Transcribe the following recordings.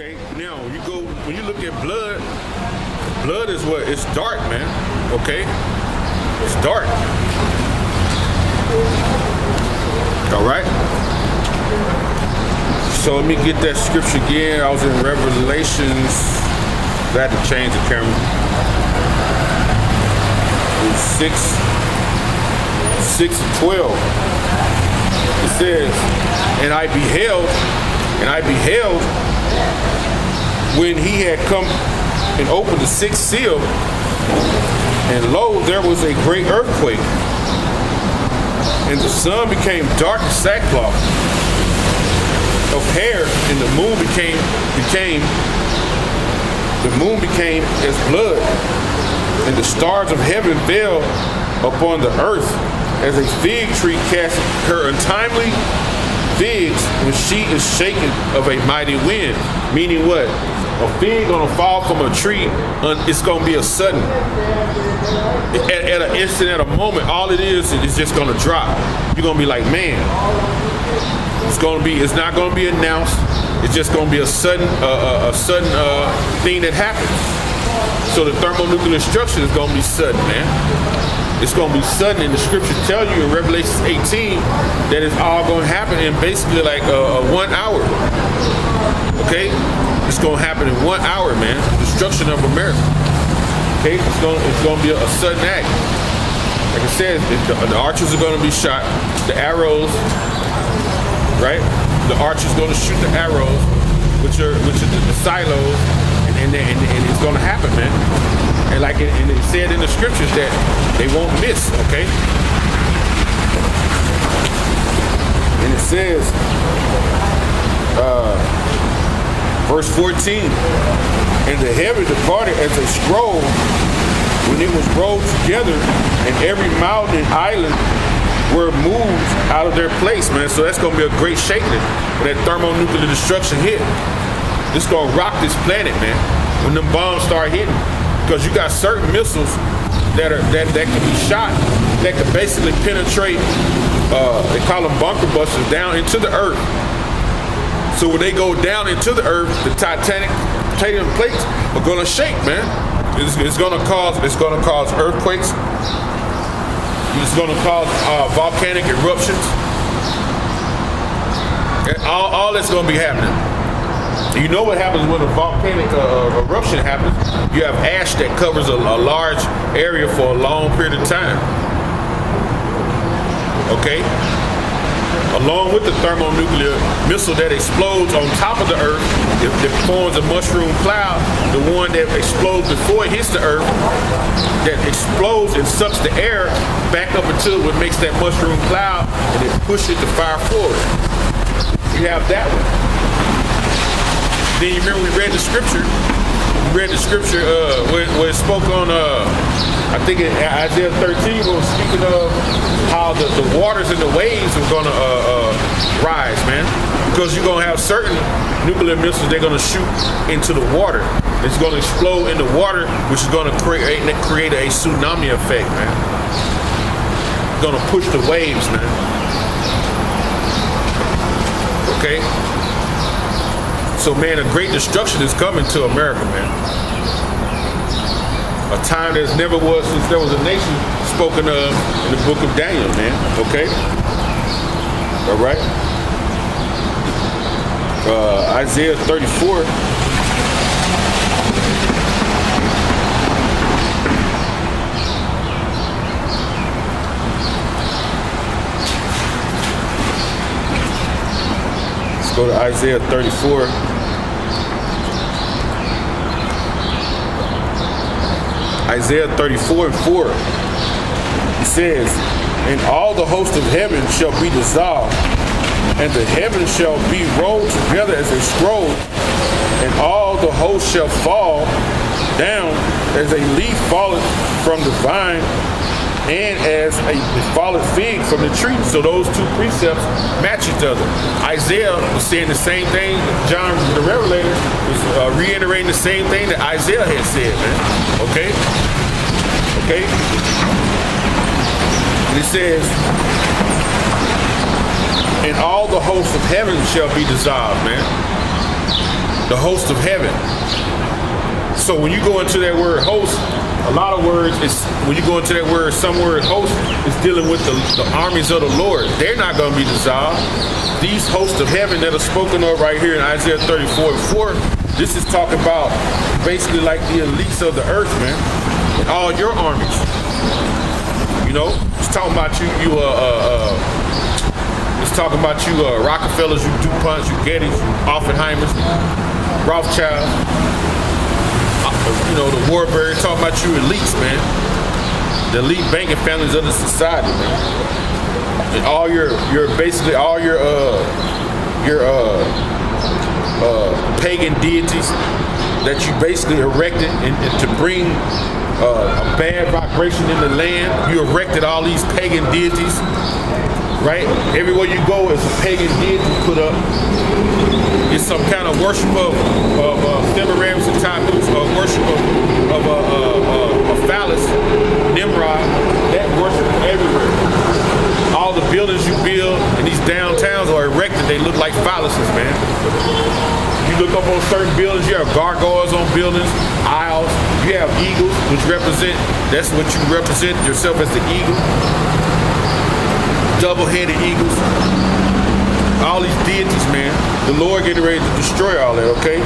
Okay, now when you look at blood is what? It's dark, man. Okay? It's dark. All right? So let me get that scripture again. I was in Revelations. I had to change the camera. It was 6 and 12. It says, and I beheld when he had come and opened the sixth seal, and lo, there was a great earthquake, and the sun became dark as sackcloth of hair, and the moon became as blood, and the stars of heaven fell upon the earth, as a fig tree casts her untimely figs when she is shaken of a mighty wind. Meaning what? A fig gonna fall from a tree, it's gonna be a sudden. At an instant, at a moment, all it is just gonna drop. You're gonna be like, man. It's not gonna be announced. It's just gonna be a sudden thing that happens. So the thermonuclear destruction is gonna be sudden, man. It's going to be sudden, and the scripture tell you in Revelation 18 that it's all going to happen in basically like 1 hour. Okay? It's going to happen in 1 hour, man. Destruction of America. Okay? It's going to be a sudden act. Like I said, the archers are going to be shot. The arrows, right? The archers going to shoot the arrows, which are the silos, and it's going to happen, man. And like it said in the scriptures that they won't miss, okay? And it says, verse 14, and the heaven departed as a scroll when it was rolled together, and every mountain and island were moved out of their place, man. So that's going to be a great shaking when that thermonuclear destruction hit. This going to rock this planet, man, when them bombs start hitting. Because you got certain missiles that can be shot that can basically penetrate, they call them bunker busters, down into the earth. So when they go down into the earth, the titanium plates are gonna shake, man. It's gonna cause earthquakes. It's gonna cause volcanic eruptions. All that's gonna be happening. You know what happens when a volcanic eruption happens? You have ash that covers a large area for a long period of time. Okay? Along with the thermonuclear missile that explodes on top of the earth, it forms a mushroom cloud. The one that explodes before it hits the earth, that explodes and sucks the air back up until what makes that mushroom cloud, and it pushes the fire forward. You have that one. Then you remember we read the scripture. Where it spoke on, I think in Isaiah 13 was speaking of how the waters and the waves are going to rise, man. Because you're going to have certain nuclear missiles they're going to shoot into the water. It's going to explode in the water, which is going to create a tsunami effect, man. It's going to push the waves, man. Okay? So, man, a great destruction is coming to America, man. A time there's never was since there was a nation spoken of in the book of Daniel, man. Okay? All right? Isaiah 34. Let's go to Isaiah 34. Isaiah 34 and 4. It says, and all the host of heaven shall be dissolved, and the heavens shall be rolled together as a scroll, and all the host shall fall down as a leaf falleth from the vine, and as a fallen fig from the tree. So those two precepts match each other. Isaiah was saying the same thing. John the Revelator was reiterating the same thing that Isaiah had said, man. Okay? Okay? And it says, and all the hosts of heaven shall be dissolved, man. the host of heaven. So when you go into that word host, a lot of words is when you go into that word, some word host is dealing with the armies of the Lord. They're not going to be dissolved. These hosts of heaven that are spoken of right here in Isaiah 34:4, this is talking about basically like the elites of the earth, man, and all your armies. You know, it's talking about it's talking about you Rockefellers, you DuPonts, you Gettys, you Oppenheimers, Rothschild. You know, the Warburg, talking about you elites, man. The elite banking families of the society, man. And all your basically all your pagan deities that you basically erected and to bring a bad vibration in the land. You erected all these pagan deities, right? Everywhere you go is a pagan deity put up. It's some kind of worship of Semiramis and Tammuz, or worship of a phallus, Nimrod. That worship everywhere. All the buildings you build in these downtowns are erected. They look like phalluses, man. You look up on certain buildings, you have gargoyles on buildings, aisles. You have eagles, which represent, that's what you represent yourself as the eagle. Double-headed eagles. All these deities, man. The Lord getting ready to destroy all that, okay?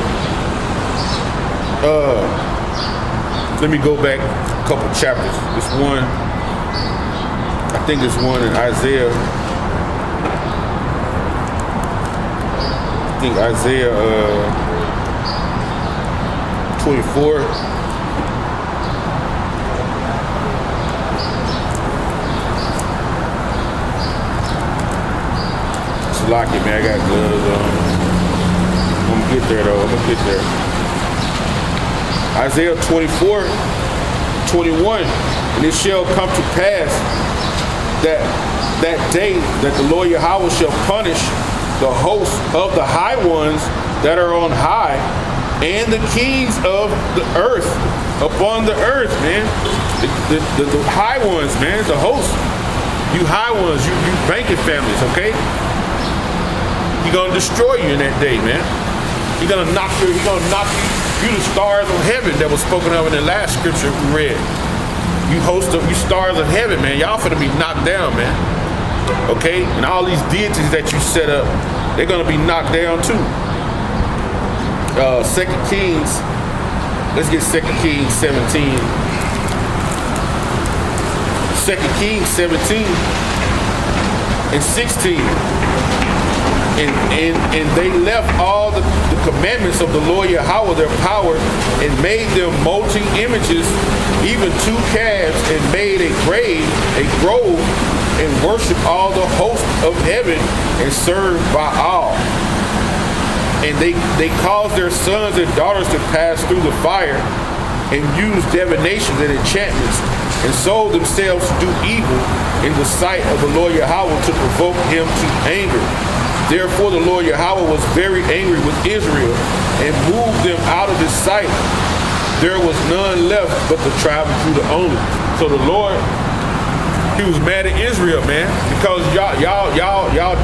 Let me go back a couple chapters. This one, I think it's one in Isaiah. I think Isaiah 24. Lock it, man. I got gloves on. I'm gonna get there though. I'm gonna get there. Isaiah 24:21. And it shall come to pass that day that the Lord Yahawah shall punish the host of the high ones that are on high, and the kings of the earth upon the earth, man. The high ones, man. The host. You high ones. You banking families, okay? He's gonna destroy you in that day, man. He's gonna knock you the stars of heaven that was spoken of in the last scripture we read. You stars of heaven, man. Y'all finna be knocked down, man. Okay? And all these deities that you set up, they're gonna be knocked down too. 2 Kings, let's get 2 Kings 17. 2 Kings 17 and 16. And they left all the commandments of the Lord Yahawah, their power, and made them molten images, even 2 calves, and made a grove, and worshiped all the host of heaven, and served Baal. And they caused their sons and daughters to pass through the fire, and used divinations and enchantments, and sold themselves to do evil in the sight of the Lord Yahawah, to provoke him to anger. Therefore the Lord Yahawah was very angry with Israel, and moved them out of his sight. There was none left but the tribe of Judah only. So the Lord, he was mad at Israel, man, because y'all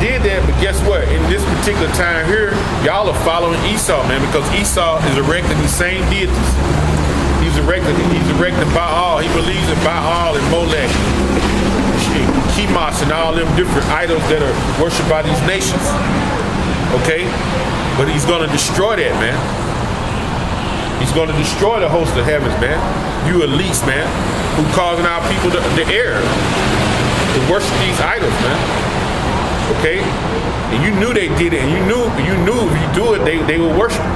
did that. But guess what? In this particular time here, y'all are following Esau, man, because Esau is erecting these same deities. He's erecting Baal. He believes in Baal and Molech, Chemosh, and all them different idols that are worshipped by these nations. Okay? But he's going to destroy that, man. He's going to destroy the host of heavens, man. You elites, man, who causing our people to err, to worship these idols, man. Okay? And you knew they did it, and you knew if you do it, they will worship.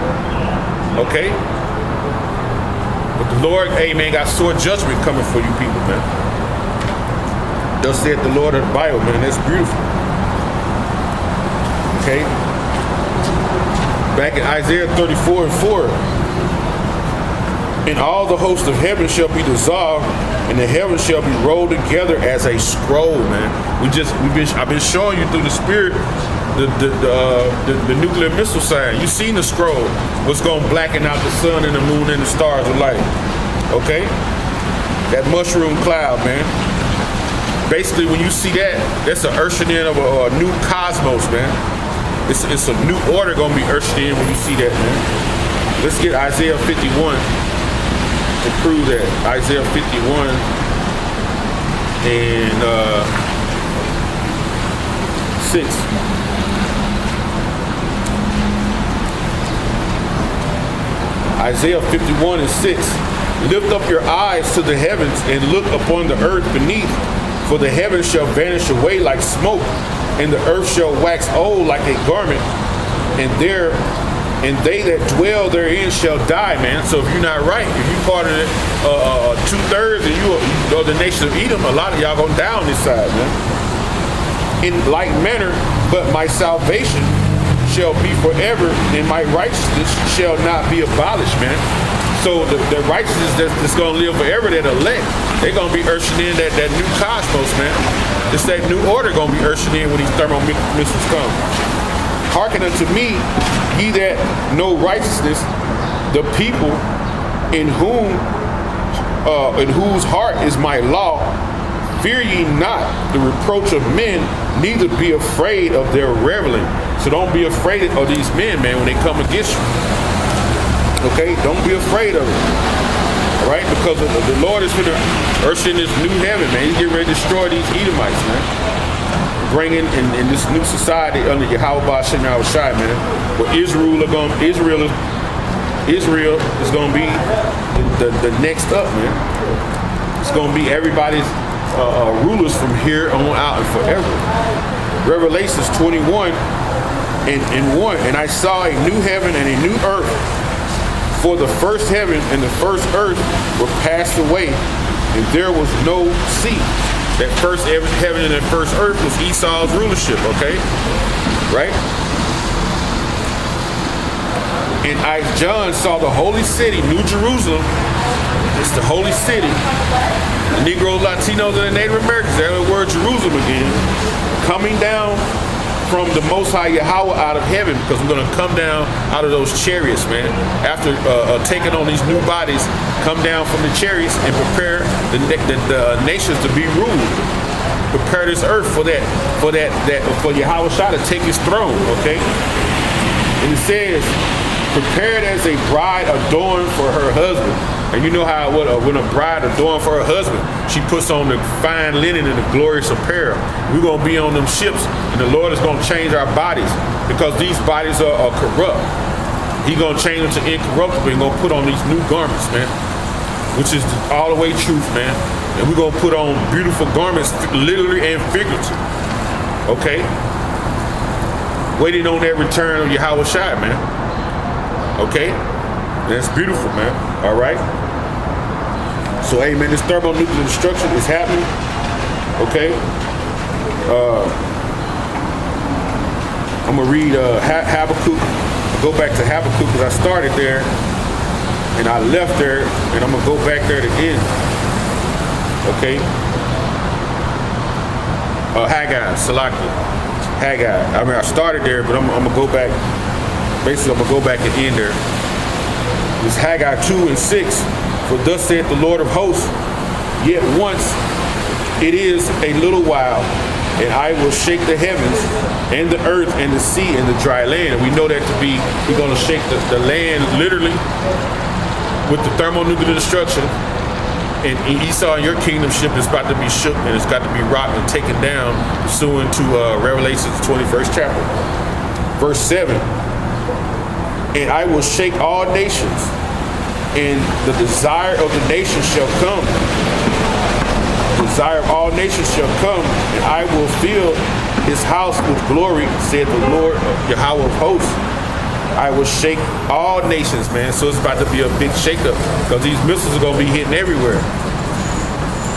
Okay? But the Lord, amen, got sore judgment coming for you people, man. Thus said the Lord of the Bible, man. That's beautiful. Okay? Back in Isaiah 34:4. And all the hosts of heaven shall be dissolved, and the heavens shall be rolled together as a scroll, man. I've been showing you through the spirit the nuclear missile sign. You seen the scroll. What's gonna blacken out the sun and the moon and the stars of light. Okay? That mushroom cloud, man. Basically, when you see that, that's an ushering in of a new cosmos, man. It's a new order gonna be ushered in when you see that, man. Let's get Isaiah 51 to prove that. Isaiah 51 and 6. Isaiah 51 and 6. Lift up your eyes to the heavens and look upon the earth beneath, for the heavens shall vanish away like smoke, and the earth shall wax old like a garment, and they that dwell therein shall die, man. So if you're not right, if you're part of it, 2/3 and you are the nation of Edom, a lot of y'all gonna die on this side, man. In like manner, but my salvation shall be forever, and my righteousness shall not be abolished, man. So the righteousness that's gonna live forever, that elect, they're gonna be ushering in that new cosmos, man. It's that new order gonna be ushering in when these thermal missiles come. Hearken unto me, ye that know righteousness, the people in whose heart is my law. Fear ye not the reproach of men, neither be afraid of their reveling. So don't be afraid of these men, man, when they come against you. Okay, don't be afraid of it. All right, because the Lord is going to usher in this new heaven, man. He's getting ready to destroy these Edomites, man. Bringing in this new society under YAHAWAH Shem Yahushai, man. But Israel is going to be the next up, man. It's going to be everybody's rulers from here on out and forever. Revelations 21 and 1. And I saw a new heaven and a new earth. For the first heaven and the first earth were passed away, and there was no sea. That first heaven and that first earth was Esau's rulership, okay? Right? And I, John, saw the holy city, New Jerusalem. It's the holy city. The Negroes, Latinos, and the Native Americans, there's the word Jerusalem again, coming down from the Most High Yahawah out of heaven, because we're going to come down out of those chariots, man. After taking on these new bodies, come down from the chariots and prepare the nations to be ruled. Prepare this earth for Yahawah Shah to take his throne, okay? And it says, prepared as a bride adorned for her husband. And you know how when a bride adorned for her husband, she puts on the fine linen and the glorious apparel. We're going to be on them ships, and the Lord is going to change our bodies, because these bodies are corrupt. He's going to change them to incorruptible and going to put on these new garments, man, which is all the way truth, man. And we're going to put on beautiful garments, literally and figuratively, okay? Waiting on that return of Yahawah Shai, man, okay? That's beautiful, man. All right. So, hey, man, this thermonuclear destruction is happening. Okay. I'm gonna read Habakkuk. I'll go back to Habakkuk because I started there and I left there, and I'm gonna go back there to end. Okay. Haggai, Salaki. Haggai. I mean, I started there, but I'm gonna go back. Basically, I'm gonna go back and end there. It's Haggai 2 and 6. For thus saith the Lord of hosts, yet once it is a little while, and I will shake the heavens and the earth and the sea and the dry land. And we know that to be, we're going to shake the land literally with the thermonuclear destruction. And Esau and your kingdom ship is about to be shook, and it's got to be rocked and taken down, pursuant to Revelation's 21st chapter. Verse 7. And I will shake all nations, and the desire of the nations shall come. The desire of all nations shall come, and I will fill his house with glory, said the Lord Yahawah of hosts. I will shake all nations, man. So it's about to be a big shakeup, because these missiles are going to be hitting everywhere,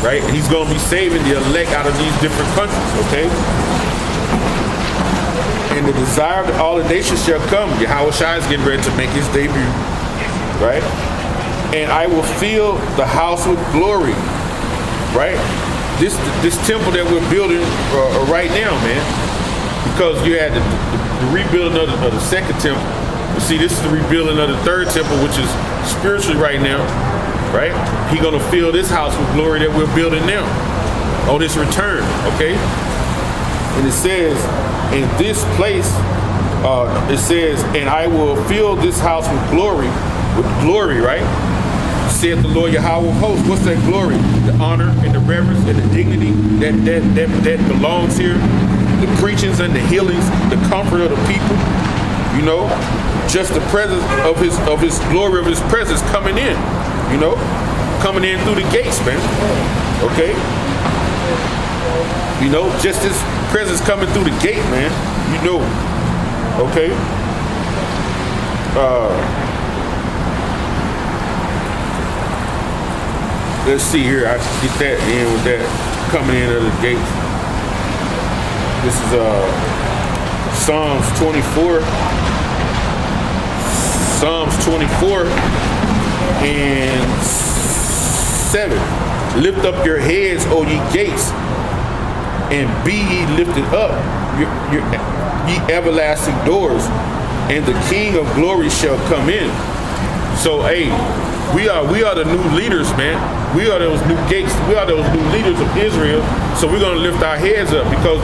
right? And he's going to be saving the elect out of these different countries, okay? And the desire of all the nations shall come. Yahawah Shai is getting ready to make his debut, right? And I will fill the house with glory, right? This temple that we're building right now, man, because you had the rebuilding of the second temple. You see, this is the rebuilding of the third temple, which is spiritually right now, right? He's gonna fill this house with glory that we're building now on his return, okay? And it says, in this place, it says, and I will fill this house with glory, with glory, right? Saith the Lord Yahawah of hosts. What's that glory? The honor and the reverence and the dignity that belongs here. The preachings and the healings, the comfort of the people. You know, just the presence of his glory, of his presence coming in. You know, coming in through the gates, man. Okay. You know, just his presence coming through the gate, man. You know. Okay. Let's see here. I get that in with that coming in of the gates. This is Psalms 24. Psalms 24 and 7. Lift up your heads, O ye gates, and be ye lifted up, ye everlasting doors, and the King of glory shall come in. So, hey, we are the new leaders, man. We are those new gates. We are those new leaders of Israel. So we're gonna lift our heads up, because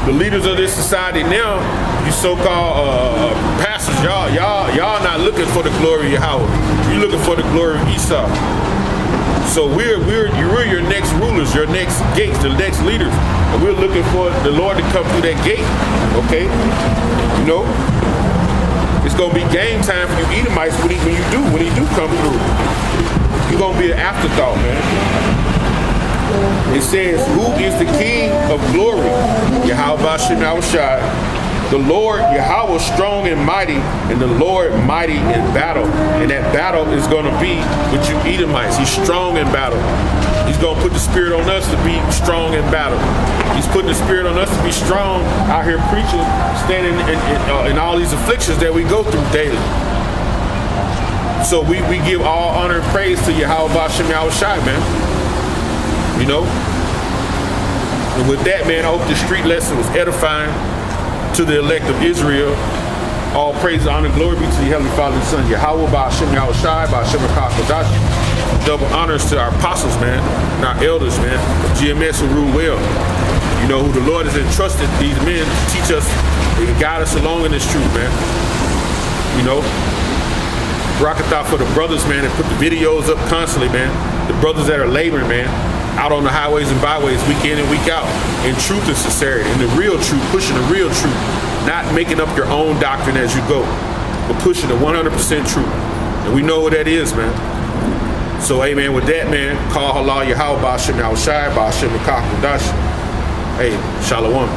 the leaders of this society now, you so-called pastors, y'all not looking for the glory of Yahawah. You're looking for the glory of Esau. So we're your next rulers, your next gates, the next leaders, and we're looking for the Lord to come through that gate. Okay, you know, it's gonna be game time for you Edomites when he do come through. You're gonna be an afterthought, man. It says, who is the King of glory? Yahawah Shemel Shai. The Lord Yahawah strong and mighty, and the Lord mighty in battle. And that battle is going to be with you Edomites. He's strong in battle. He's going to put the spirit on us to be strong in battle. He's putting the spirit on us to be strong out here preaching, standing in all these afflictions that we go through daily. So we give all honor and praise to Yahawah Shemel Shai, man. You know? And with that, man, I hope this street lesson was edifying to the elect of Israel. All praise, honor, glory be to the Heavenly Father and Son, Yahawah, by Hashem Yahushai, by Hashem Kodash. Double honors to our apostles, man, and our elders, man, GMS who rule well. You know, who the Lord has entrusted these men to teach us and guide us along in this truth, man. You know, rockethout for the brothers, man, that put the videos up constantly, man. The brothers that are laboring, man, out on the highways and byways, week in and week out, in truth and sincerity, in the real truth, pushing the real truth, not making up your own doctrine as you go, but pushing the 100% truth. And we know what that is, man. So, hey, man, with that, man, call halal Yahawah, by Hashem Yahushai, by Hashem Kodash. Hey, Shalom.